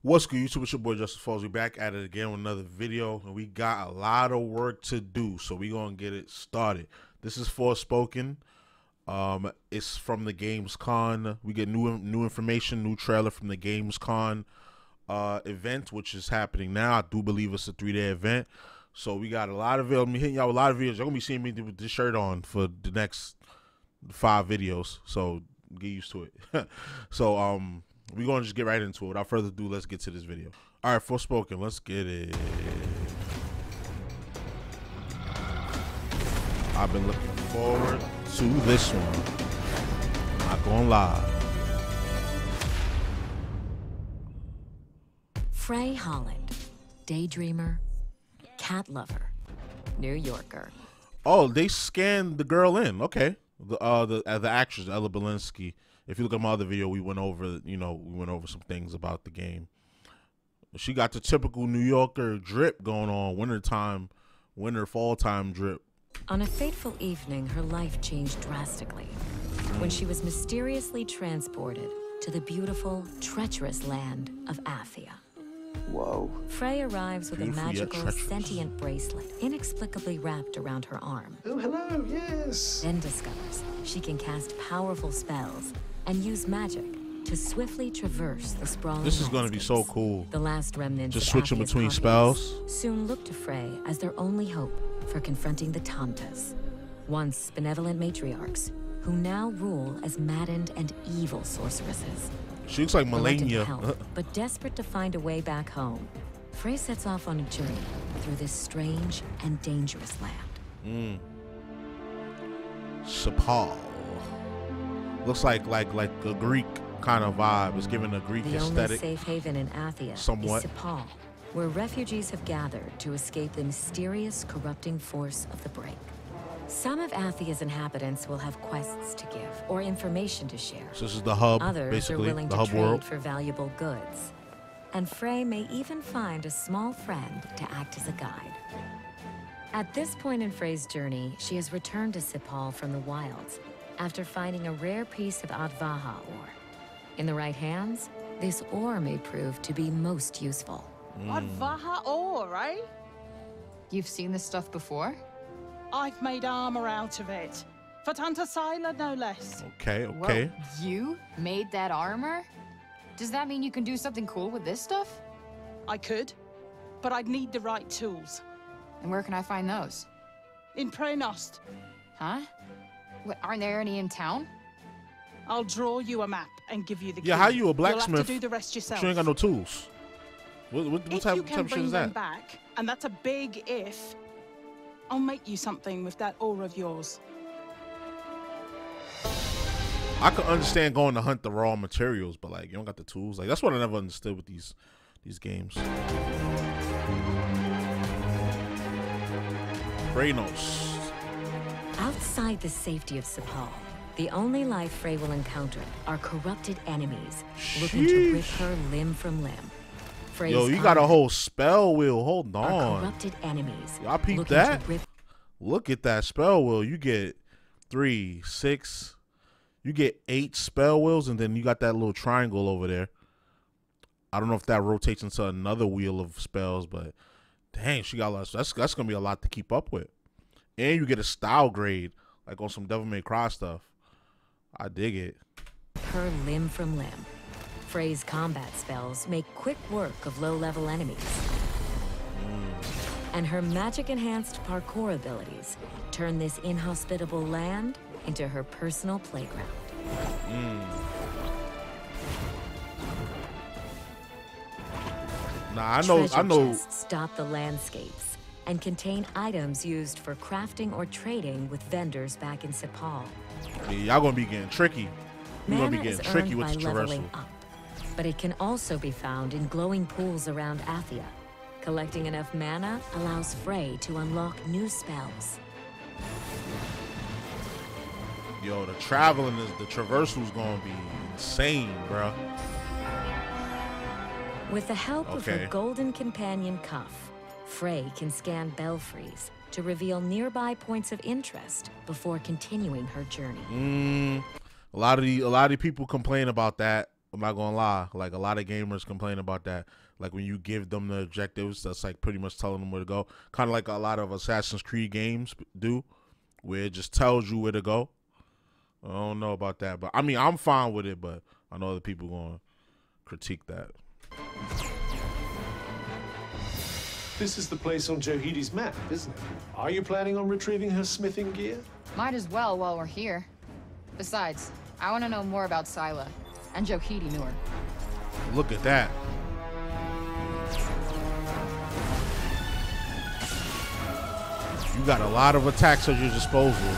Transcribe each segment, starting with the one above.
What's good, YouTube? It's your boy JusticeXFalls. We back at it again with another video, and we got a lot of work to do, so we gonna get it started. This is Forspoken. It's from the Gamescom. We get new information, new trailer from the Gamescom event, which is happening now. I do believe it's a 3-day event, so we got a lot of videos. I'm hitting y'all with a lot of videos. You're gonna be seeing me with this shirt on for the next 5 videos, so get used to it. So we're going to just get right into it. Without further ado, let's get to this video. All right, Forspoken, let's get it. I've been looking forward to this one. I'm not going live. Frey Holland, daydreamer, cat lover, New Yorker. Oh, they scanned the girl in. Okay. The actress, Ella Belinsky. If you look at my other video, we went over, we went over some things about the game. She got the typical New Yorker drip going on, winter, fall time drip. On a fateful evening, her life changed drastically when she was mysteriously transported to the beautiful, treacherous land of Athia. Whoa. Frey arrives with Beautiful, a magical, yet treacherous. sentient bracelet inexplicably wrapped around her arm. Oh, hello, yes. Then discovers she can cast powerful spells and use magic to swiftly traverse the sprawling This is going to be so landscapes. cool. The last remnants Just of switching Athia's between hobbies spells. soon look to Frey as their only hope for confronting the Tantas, once benevolent matriarchs who now rule as maddened and evil sorceresses. She looks like Reluctant to Melania. help, but desperate to find a way back home, Frey sets off on a journey through this strange and dangerous land. Sepal. Looks like a Greek kind of vibe. It's giving a Greek The only aesthetic. safe haven in Athia Somewhat. is Sepal, where refugees have gathered to escape the mysterious corrupting force of the Break. Some of Athia's inhabitants will have quests to give or information to share. So this is the hub, Others basically, are willing the to hub trade world. for valuable goods. And Frey may even find a small friend to act as a guide. At this point in Frey's journey, she has returned to Sepal from the wilds after finding a rare piece of Advaha ore. In the right hands, this ore may prove to be most useful. Advaha ore, right? You've seen this stuff before? I've made armor out of it. For Tanta Sila, no less. Okay. Whoa, you made that armor? Does that mean you can do something cool with this stuff? I could, but I'd need the right tools. And where can I find those? In Prenost, Huh? What, aren't there any in town? I'll draw you a map and give you the key. Yeah, how you a You'll blacksmith? have to do the rest yourself. She ain't got no tools. What If type you of can shit bring is them that? back, and that's a big if, I'll make you something with that ore of yours. I could understand going to hunt the raw materials, but like you don't got the tools. Like that's what I never understood with these games. Reynos. Outside the safety of Sepal, the only life Frey will encounter are corrupted enemies looking to rip Sheesh. her limb from limb. Frey's Yo, you got a armor whole spell wheel. Hold are on. corrupted enemies Y'all peep looking that? to rip Look at that spell wheel. You get 3, 6. You get 8 spell wheels, and then you got that little triangle over there. I don't know if that rotates into another wheel of spells, but dang, she got a lot. That's gonna be a lot to keep up with. And you get a style grade, like on some Devil May Cry stuff. I dig it. her limb from limb. Frey's combat spells make quick work of low-level enemies. And her magic-enhanced parkour abilities turn this inhospitable land into her personal playground. Nah, I know. Treasure chests dot the landscapes and contain items used for crafting or trading with vendors back in Sepal. Yeah, y'all gonna be getting tricky. We're gonna be Mana is getting tricky earned with by the traversal. leveling up, but it can also be found in glowing pools around Athia. Collecting enough mana allows Frey to unlock new spells. Yo, the traveling is the traversal's gonna be insane, bro. With the help of her Okay. golden companion cuff, Frey can scan belfries to reveal nearby points of interest before continuing her journey. A lot of the people complain about that I'm not gonna lie. Like a lot of gamers complain about that. Like when you give them the objectives, that's like pretty much telling them where to go. Kind of like a lot of Assassin's Creed games do, where it just tells you where to go. I don't know about that, but I mean, I'm fine with it, but I know other people gonna critique that. This is the place on Johidi's map, isn't it? Are you planning on retrieving her smithing gear? Might as well while we're here. Besides, I want to know more about Scylla and Johidi knew her. Look at that. You got a lot of attacks at your disposal.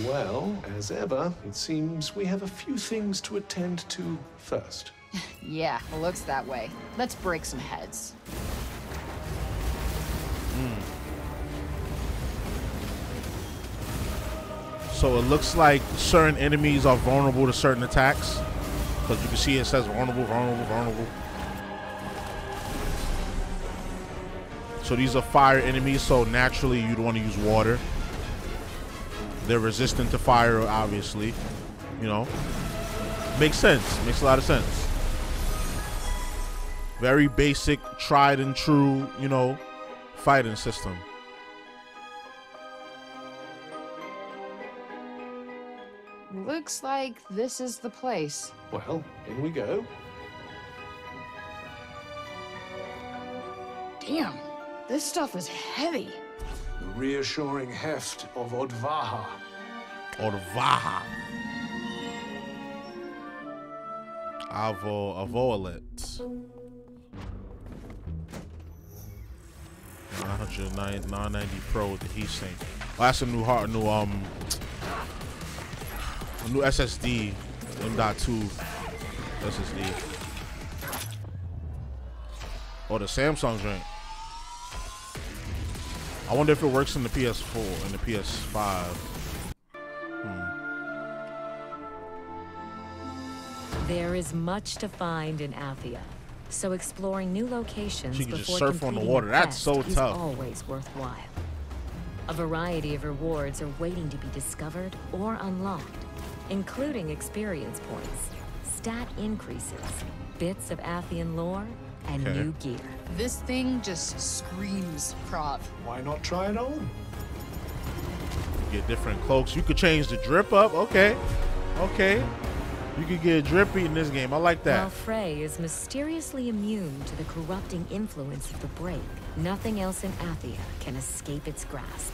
Well, as ever, it seems we have a few things to attend to first. Yeah, it looks that way. Let's break some heads. So it looks like certain enemies are vulnerable to certain attacks. Because you can see it says vulnerable, vulnerable, vulnerable. So these are fire enemies, so naturally you'd want to use water. They're resistant to fire, obviously. You know. Makes sense. Makes a lot of sense. Very basic, tried and true, you know, fighting system. Looks like this is the place. Well, in we go. Damn, this stuff is heavy. The reassuring heft of Odvaha. Or the Vaha. Avolet. 990 Pro with the heat sink. Oh, that's a new a new SSD, M.2 SSD. Oh, the Samsung joint. I wonder if it works in the PS4 and the PS5. There is much to find in Athia, so exploring new locations She can just before surf on the completing water. a That's quest so is tough. always worthwhile. A variety of rewards are waiting to be discovered or unlocked, including experience points, stat increases, bits of Athian lore, and new gear. This thing just screams prop. Why not try it on? You get different cloaks. You could change the drip up. Okay. Okay. You could get drippy in this game. I like that. While Frey is mysteriously immune to the corrupting influence of the break, nothing else in Athia can escape its grasp.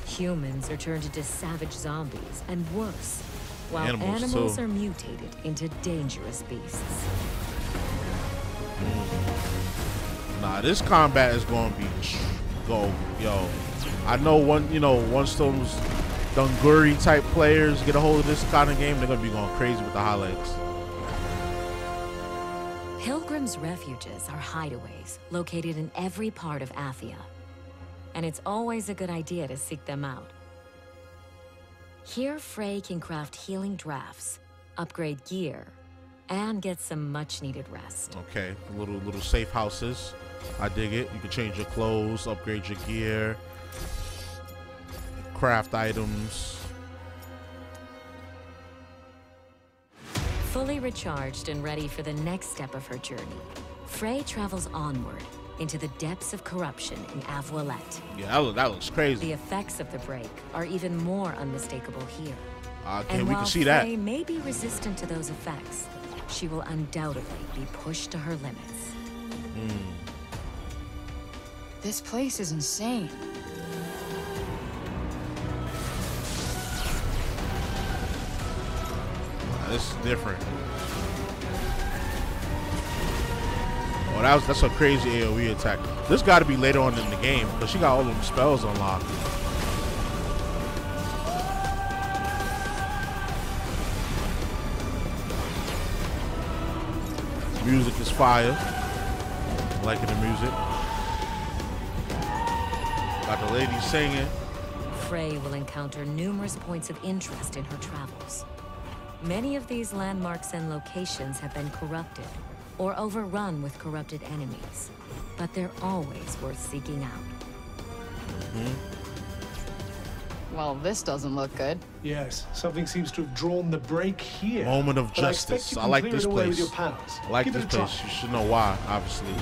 Humans are turned into savage zombies, and worse, while animals are mutated into dangerous beasts. Nah, this combat is going to be yo. I know once those Dunguri type players get a hold of this kind of game, they're going to be going crazy with the highlights. Pilgrims' refuges are hideaways located in every part of Athia, and it's always a good idea to seek them out. Here, Frey can craft healing drafts, upgrade gear, and get some much-needed rest. Okay, little safe houses. I dig it. You can change your clothes, upgrade your gear, craft items. Fully recharged and ready for the next step of her journey, Frey travels onward into the depths of corruption in Avolet. Yeah, that looks crazy. The effects of the break are even more unmistakable here. And we can see that. Frey may be resistant to those effects, she will undoubtedly be pushed to her limits. This place is insane. This is different. Oh, that's a crazy AoE attack. This got to be later on in the game because she got all them spells unlocked. Music is fire. I'm liking the music. Got the lady singing. Frey will encounter numerous points of interest in her travels. Many of these landmarks and locations have been corrupted, or overrun with corrupted enemies, but they're always worth seeking out. Well, this doesn't look good. Yes, something seems to have drawn the break here. Moment of But justice. I I like clear this it away with place. your pals. I like Give this it a try. place. You should know why, obviously.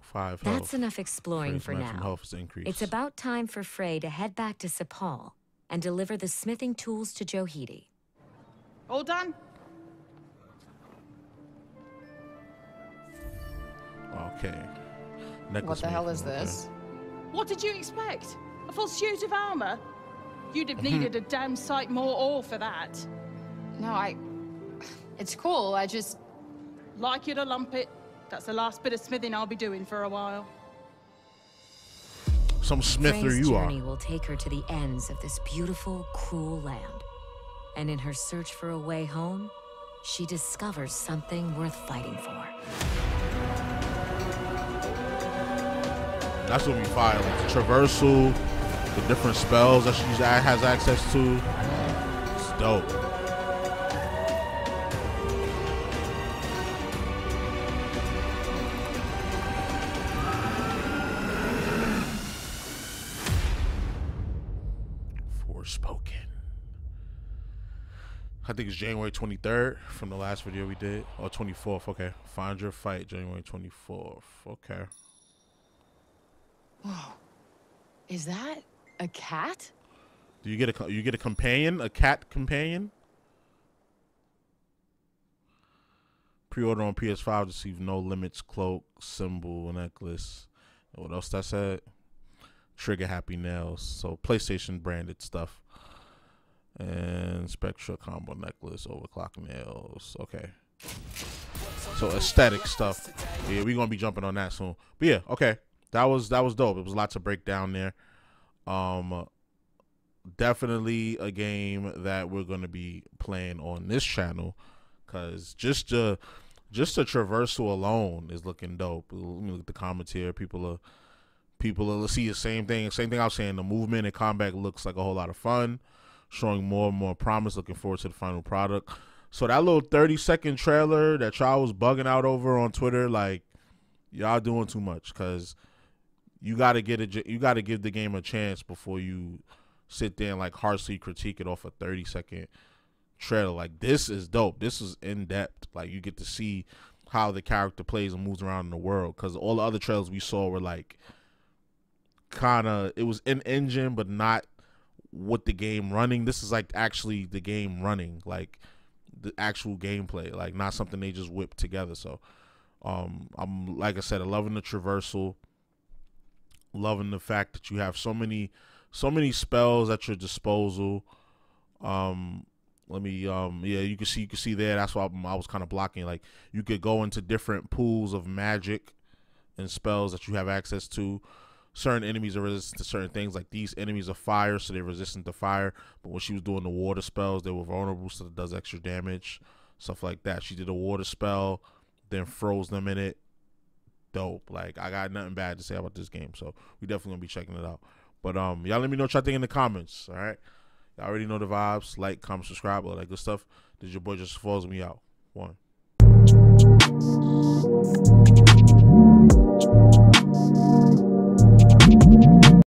Five health. That's enough exploring Frey's for maximum now. health is increased. It's about time for Frey to head back to Sepal and deliver the smithing tools to Johidi. All done? Okay. Necklace What the hell making, is okay. this? What did you expect? A full suit of armor? You'd have needed a damn sight more ore for that. No, it's cool, I just... Like you to lump it. That's the last bit of smithing I'll be doing for a while. Some smither Frey's you are. journey will take her to the ends of this beautiful, cruel land. And in her search for a way home, she discovers something worth fighting for. That's what we fire. Like the traversal, the different spells that she has access to. It's dope. Forspoken. I think it's January 23rd from the last video we did. Or 24th, okay. Find your fight, January 24th. Okay. Whoa. Is that a cat? Do you get a companion? A cat companion? Pre-order on PS5, receive no limits, cloak, symbol, necklace. What else that said? Trigger happy nails. So PlayStation branded stuff. And Spectra combo necklace, overclock nails. Okay. So aesthetic stuff. Yeah, we're gonna be jumping on that soon. But yeah, okay. That was dope. It was a lot to break down there. Definitely a game that we're gonna be playing on this channel, cause just the traversal alone is looking dope. Let me look at the comments here. People are see the same thing. I was saying. The movement and combat looks like a whole lot of fun, showing more and more promise. Looking forward to the final product. So that little 30-second trailer that y'all was bugging out over on Twitter, like y'all doing too much, cause you gotta give the game a chance before you sit there and like harshly critique it off a 30-second trailer. Like, this is dope. This is in depth. Like, you get to see how the character plays and moves around in the world. Because all the other trailers we saw were like it was in engine, but not with the game running. This is like actually the game running, like the actual gameplay, like not something they just whipped together. So I'm, like I said, loving the traversal. Loving the fact that you have so many spells at your disposal. Yeah, you can see there. That's why I was kind of blocking. Like, you could go into different pools of magic and spells that you have access to. Certain enemies are resistant to certain things. Like, these enemies are fire, so they're resistant to fire. But when she was doing the water spells, they were vulnerable, so it does extra damage. Stuff like that. She did a water spell, then froze them in it. Dope. Like, I got nothing bad to say about this game, so we definitely gonna be checking it out. But y'all let me know what y'all think in the comments. All right, y'all already know the vibes. Like, comment, subscribe, all that good stuff. This is your boy JusticeXFalls. Me out. One.